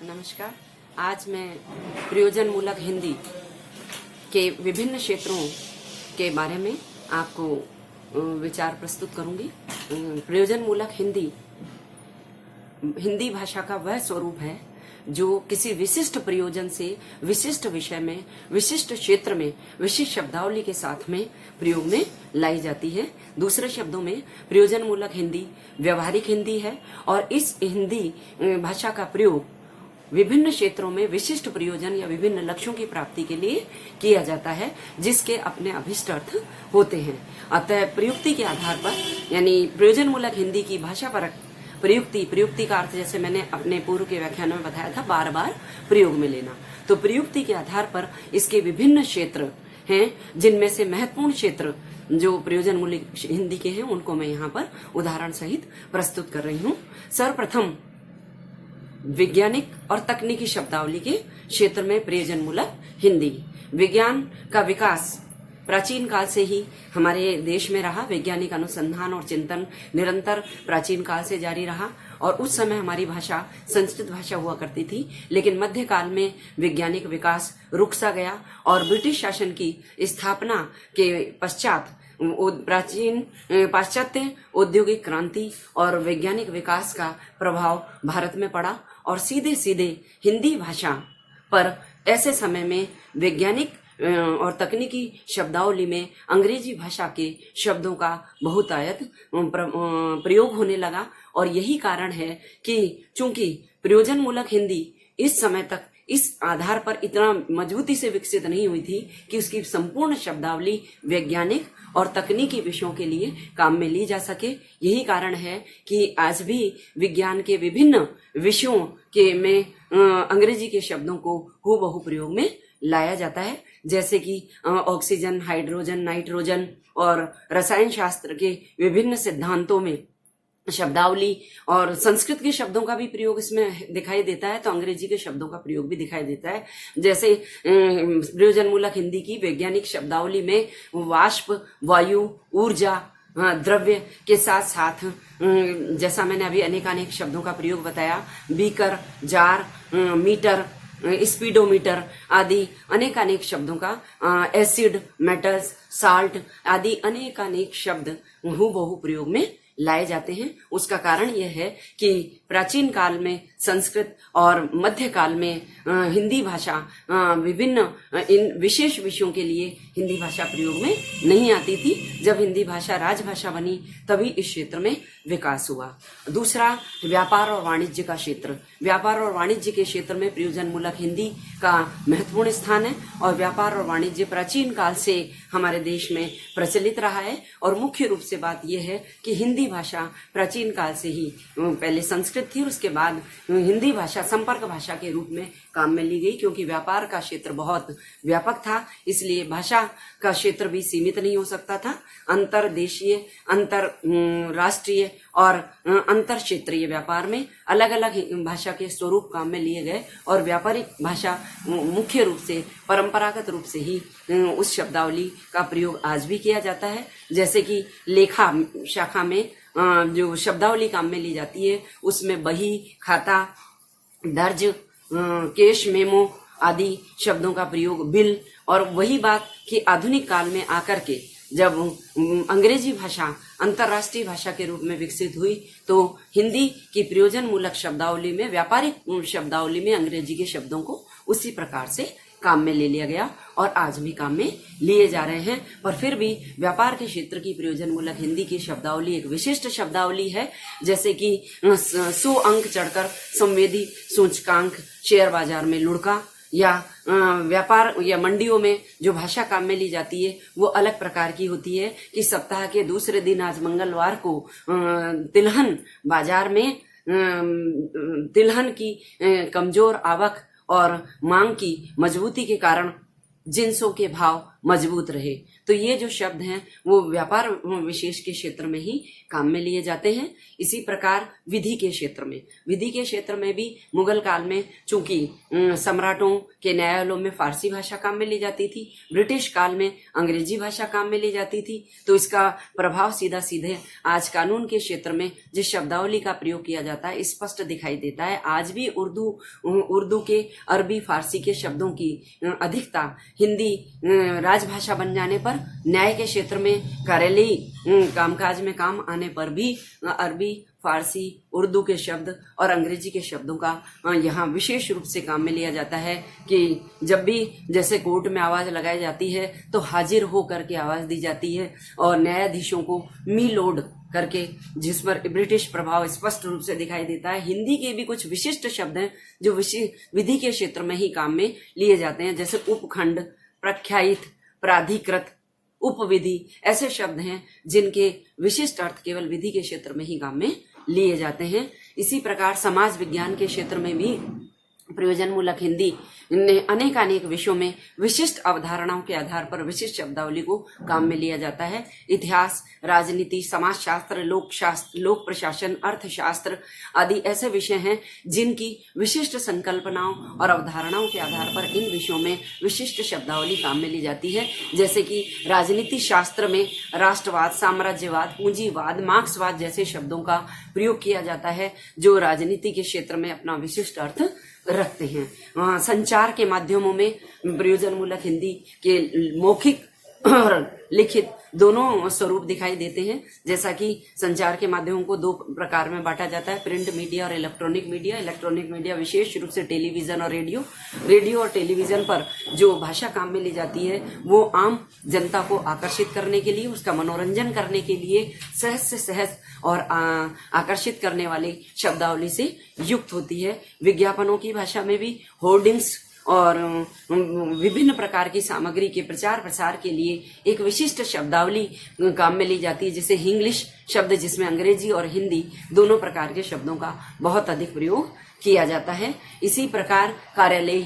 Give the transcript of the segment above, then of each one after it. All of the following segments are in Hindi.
नमस्कार। आज मैं प्रयोजन मूलक हिंदी के विभिन्न क्षेत्रों के बारे में आपको विचार प्रस्तुत करूंगी। प्रयोजन मूलक हिंदी भाषा का वह स्वरूप है जो किसी विशिष्ट प्रयोजन से विशिष्ट विषय में, विशिष्ट क्षेत्र में, विशिष्ट शब्दावली के साथ में प्रयोग में लाई जाती है। दूसरे शब्दों में प्रयोजन मूलक हिंदी व्यवहारिक हिंदी है और इस हिंदी भाषा का प्रयोग विभिन्न क्षेत्रों में विशिष्ट प्रयोजन या विभिन्न लक्ष्यों की प्राप्ति के लिए किया जाता है, जिसके अपने अभिष्ट अर्थ होते हैं। अतः प्रयुक्ति के आधार पर, यानी प्रयोजन मूलक हिंदी की भाषा परक प्रयुक्ति का अर्थ, जैसे मैंने अपने पूर्व के व्याख्यानों में बताया था, बार बार प्रयोग में लेना। तो प्रयुक्ति के आधार पर इसके विभिन्न क्षेत्र हैं, जिनमें से महत्वपूर्ण क्षेत्र जो प्रयोजन मूलक हिंदी के हैं उनको मैं यहाँ पर उदाहरण सहित प्रस्तुत कर रही हूँ। सर्वप्रथम वैज्ञानिक और तकनीकी शब्दावली के क्षेत्र में प्रयोजन मूलक हिंदी। विज्ञान का विकास प्राचीन काल से ही हमारे देश में रहा। वैज्ञानिक अनुसंधान और चिंतन निरंतर प्राचीन काल से जारी रहा और उस समय हमारी भाषा संस्कृत भाषा हुआ करती थी। लेकिन मध्यकाल में वैज्ञानिक विकास रुक सा गया और ब्रिटिश शासन की स्थापना के पश्चात पाश्चात्य औद्योगिक क्रांति और वैज्ञानिक विकास का प्रभाव भारत में पड़ा और सीधे सीधे हिंदी भाषा पर ऐसे समय में वैज्ञानिक और तकनीकी शब्दावली में अंग्रेजी भाषा के शब्दों का बहुतायत प्रयोग होने लगा। और यही कारण है कि चूंकि प्रयोजन मूलक हिंदी इस समय तक इस आधार पर इतना मजबूती से विकसित नहीं हुई थी कि उसकी संपूर्ण शब्दावली वैज्ञानिक और तकनीकी विषयों के लिए काम में ली जा सके। यही कारण है कि आज भी विज्ञान के विभिन्न विषयों के में अंग्रेजी के शब्दों को हूबहू प्रयोग में लाया जाता है, जैसे कि ऑक्सीजन, हाइड्रोजन, नाइट्रोजन और रसायन शास्त्र के विभिन्न सिद्धांतों में शब्दावली और संस्कृत के शब्दों का भी प्रयोग इसमें दिखाई देता है, तो अंग्रेजी के शब्दों का प्रयोग भी दिखाई देता है। जैसे प्रयोजन मूलक हिंदी की वैज्ञानिक शब्दावली में वाष्प, वायु, ऊर्जा, द्रव्य के साथ साथ जैसा मैंने अभी अनेकानेक शब्दों का प्रयोग बताया, बीकर, जार, मीटर, स्पीडोमीटर आदि अनेकानेक शब्दों का, एसिड, मेटल्स, साल्ट आदि अनेकानेक शब्द हूबहू प्रयोग में लाए जाते हैं। उसका कारण यह है कि प्राचीन काल में संस्कृत और मध्यकाल में हिंदी भाषा विभिन्न इन विशेष विषयों के लिए हिंदी भाषा प्रयोग में नहीं आती थी। जब हिंदी भाषा राजभाषा बनी तभी इस क्षेत्र में विकास हुआ। दूसरा, व्यापार और वाणिज्य का क्षेत्र। व्यापार और वाणिज्य के क्षेत्र में प्रयोजन मूलक हिंदी का महत्वपूर्ण स्थान है और व्यापार और वाणिज्य प्राचीन काल से हमारे देश में प्रचलित रहा है। और मुख्य रूप से बात यह है कि हिंदी भाषा प्राचीन काल से ही, पहले संस्कृत थी, उसके बाद हिंदी भाषा संपर्क भाषा के रूप में काम में ली गई, क्योंकि व्यापार का क्षेत्र बहुत व्यापक था, इसलिए भाषा का क्षेत्र भी सीमित नहीं हो सकता था। अंतरदेशीय, अंतरराष्ट्रीय और अंतर क्षेत्रीय व्यापार में अलग अलग भाषा के स्वरूप काम में लिए गए और व्यापारिक भाषा मुख्य रूप से परंपरागत रूप से ही उस शब्दावली का प्रयोग आज भी किया जाता है। जैसे कि लेखा शाखा में जो शब्दावली काम में ली जाती है उसमें बही, खाता, दर्ज, केश, मेमो आदि शब्दों का प्रयोग, बिल। और वही बात कि आधुनिक काल में आकर के जब अंग्रेजी भाषा अंतर्राष्ट्रीय भाषा के रूप में विकसित हुई तो हिंदी की प्रयोजन मूलक शब्दावली में, व्यापारिक शब्दावली में अंग्रेजी के शब्दों को उसी प्रकार से काम में ले लिया गया और आज भी काम में लिए जा रहे हैं। पर फिर भी व्यापार के क्षेत्र की प्रयोजन मूलक हिंदी की शब्दावली एक विशिष्ट शब्दावली है। जैसे कि 100 अंक चढ़कर संवेदी सूचकांक, शेयर बाजार में लुढ़का, या व्यापार या मंडियों में जो भाषा काम में ली जाती है वो अलग प्रकार की होती है कि सप्ताह के दूसरे दिन, आज मंगलवार को, तिलहन बाजार में तिलहन की कमजोर आवक और मांग की मजबूती के कारण जिंसों के भाव मजबूत रहे। तो ये जो शब्द हैं वो व्यापार विशेष के क्षेत्र में ही काम में लिए जाते हैं। इसी प्रकार विधि के क्षेत्र में भी मुगल काल में चूंकि सम्राटों के न्यायालयों में फारसी भाषा काम में ली जाती थी, ब्रिटिश काल में अंग्रेजी भाषा काम में ली जाती थी, तो इसका प्रभाव सीधा सीधे आज कानून के क्षेत्र में जिस शब्दावली का प्रयोग किया जाता है स्पष्ट दिखाई देता है। आज भी उर्दू के अरबी फारसी के शब्दों की अधिकता हिंदी राजभाषा बन जाने पर न्याय के क्षेत्र में कार्यालयी कामकाज में काम आने पर भी अरबी फारसी उर्दू के शब्द और अंग्रेजी के शब्दों का यहाँ विशेष रूप से काम में लिया जाता है कि जब भी जैसे कोर्ट में आवाज लगाई जाती है तो हाजिर हो करके आवाज दी जाती है और न्यायाधीशों को मी लोड करके, जिस पर ब्रिटिश प्रभाव स्पष्ट रूप से दिखाई देता है। हिंदी के भी कुछ विशिष्ट शब्द हैं जो विधि के क्षेत्र में ही काम में लिए जाते हैं, जैसे उपखंड, प्रख्यात, प्राधिकृत, उपविधि, ऐसे शब्द हैं जिनके विशिष्ट अर्थ केवल विधि के क्षेत्र में ही काम में लिए जाते हैं। इसी प्रकार समाज विज्ञान के क्षेत्र में भी प्रयोजन मूलक हिंदी ने अनेक विषयों में विशिष्ट अवधारणाओं के आधार पर विशिष्ट शब्दावली को काम में लिया जाता है। इतिहास, राजनीति, समाजशास्त्र, लोक प्रशासन, अर्थशास्त्र आदि ऐसे विषय हैं जिनकी विशिष्ट संकल्पनाओं और अवधारणाओं के आधार पर इन विषयों में विशिष्ट शब्दावली काम में ली जाती है। जैसे कि राजनीति शास्त्र में राष्ट्रवाद, साम्राज्यवाद, पूंजीवाद, मार्क्सवाद जैसे शब्दों का प्रयोग किया जाता है जो राजनीति के क्षेत्र में अपना विशिष्ट अर्थ रखते हैं। संचार के माध्यमों में प्रयोजन मूलक हिंदी के मौखिक और लिखित दोनों स्वरूप दिखाई देते हैं। जैसा कि संचार के माध्यमों को दो प्रकार में बांटा जाता है, प्रिंट मीडिया और इलेक्ट्रॉनिक मीडिया। इलेक्ट्रॉनिक मीडिया विशेष रूप से टेलीविजन और रेडियो और टेलीविजन पर जो भाषा काम में ली जाती है वो आम जनता को आकर्षित करने के लिए, उसका मनोरंजन करने के लिए सहज से सहज और आकर्षित करने वाली शब्दावली से युक्त होती है। विज्ञापनों की भाषा में भी होर्डिंग्स और विभिन्न प्रकार की सामग्री के प्रचार प्रसार के लिए एक विशिष्ट शब्दावली काम में ली जाती है, जैसे इंग्लिश शब्द जिसमें अंग्रेजी और हिंदी दोनों प्रकार के शब्दों का बहुत अधिक प्रयोग किया जाता है। इसी प्रकार कार्यालय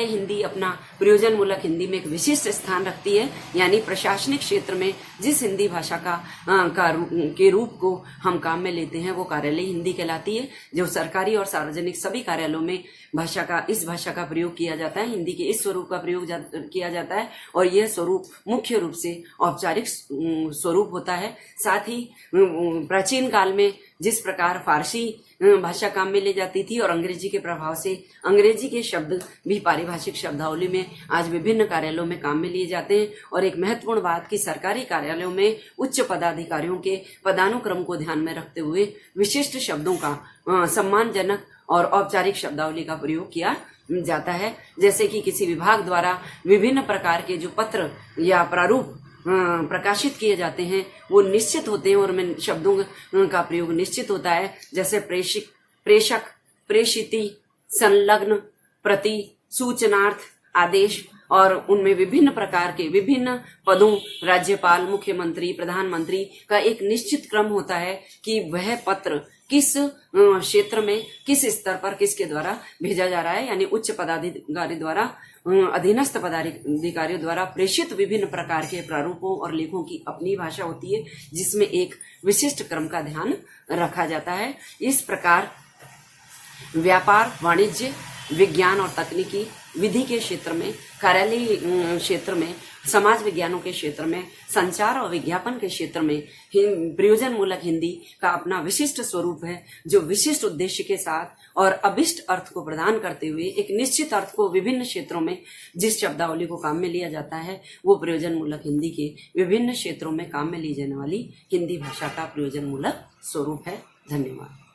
हिंदी अपना प्रयोजन मूलक हिंदी में एक विशिष्ट स्थान रखती है, यानी प्रशासनिक क्षेत्र में जिस हिंदी भाषा के रूप को हम काम में लेते हैं वो कार्यालय हिंदी कहलाती है। जो सरकारी और सार्वजनिक सभी कार्यालयों में इस भाषा का प्रयोग किया जाता है, हिंदी के इस स्वरूप का प्रयोग किया जाता है और यह स्वरूप मुख्य रूप से औपचारिक स्वरूप होता है। साथ ही प्राचीन काल में जिस प्रकार फारसी भाषा काम में ले जाती थी और अंग्रेजी के प्रभाव से अंग्रेजी के शब्द भी पारिभाषिक शब्दावली में आज विभिन्न कार्यालयों में काम में लिए जाते हैं। और एक महत्वपूर्ण बात कि सरकारी कार्यालयों में उच्च पदाधिकारियों के पदानुक्रम को ध्यान में रखते हुए विशिष्ट शब्दों का सम्मानजनक और औपचारिक शब्दावली का प्रयोग किया जाता है। जैसे कि किसी विभाग द्वारा विभिन्न प्रकार के जो पत्र या प्रारूप प्रकाशित किए जाते हैं वो निश्चित होते हैं और उनमें शब्दों का प्रयोग निश्चित होता है, जैसे प्रेषक, प्रेषिती, संलग्न, प्रति, सूचनार्थ, आदेश। और उनमें विभिन्न प्रकार के विभिन्न पदों, राज्यपाल, मुख्यमंत्री, प्रधानमंत्री का एक निश्चित क्रम होता है कि वह पत्र किस क्षेत्र में किस स्तर पर किसके द्वारा भेजा जा रहा है, यानी उच्च पदाधिकारी द्वारा अधीनस्थ पदाधिकारियों द्वारा प्रेषित विभिन्न प्रकार के प्रारूपों और लेखों की अपनी भाषा होती है जिसमें एक विशिष्ट क्रम का ध्यान रखा जाता है। इस प्रकार व्यापार, वाणिज्य, विज्ञान और तकनीकी, विधि के क्षेत्र में, कार्यालय क्षेत्र में, समाज विज्ञानों के क्षेत्र में, संचार और विज्ञापन के क्षेत्र में प्रयोजन मूलक हिंदी का अपना विशिष्ट स्वरूप है जो विशिष्ट उद्देश्य के साथ और अभिष्ट अर्थ को प्रदान करते हुए एक निश्चित अर्थ को विभिन्न क्षेत्रों में जिस शब्दावली को काम में लिया जाता है वो प्रयोजन मूलक हिंदी के विभिन्न क्षेत्रों में काम में ली जाने वाली हिंदी भाषा का प्रयोजन मूलक स्वरूप है। धन्यवाद।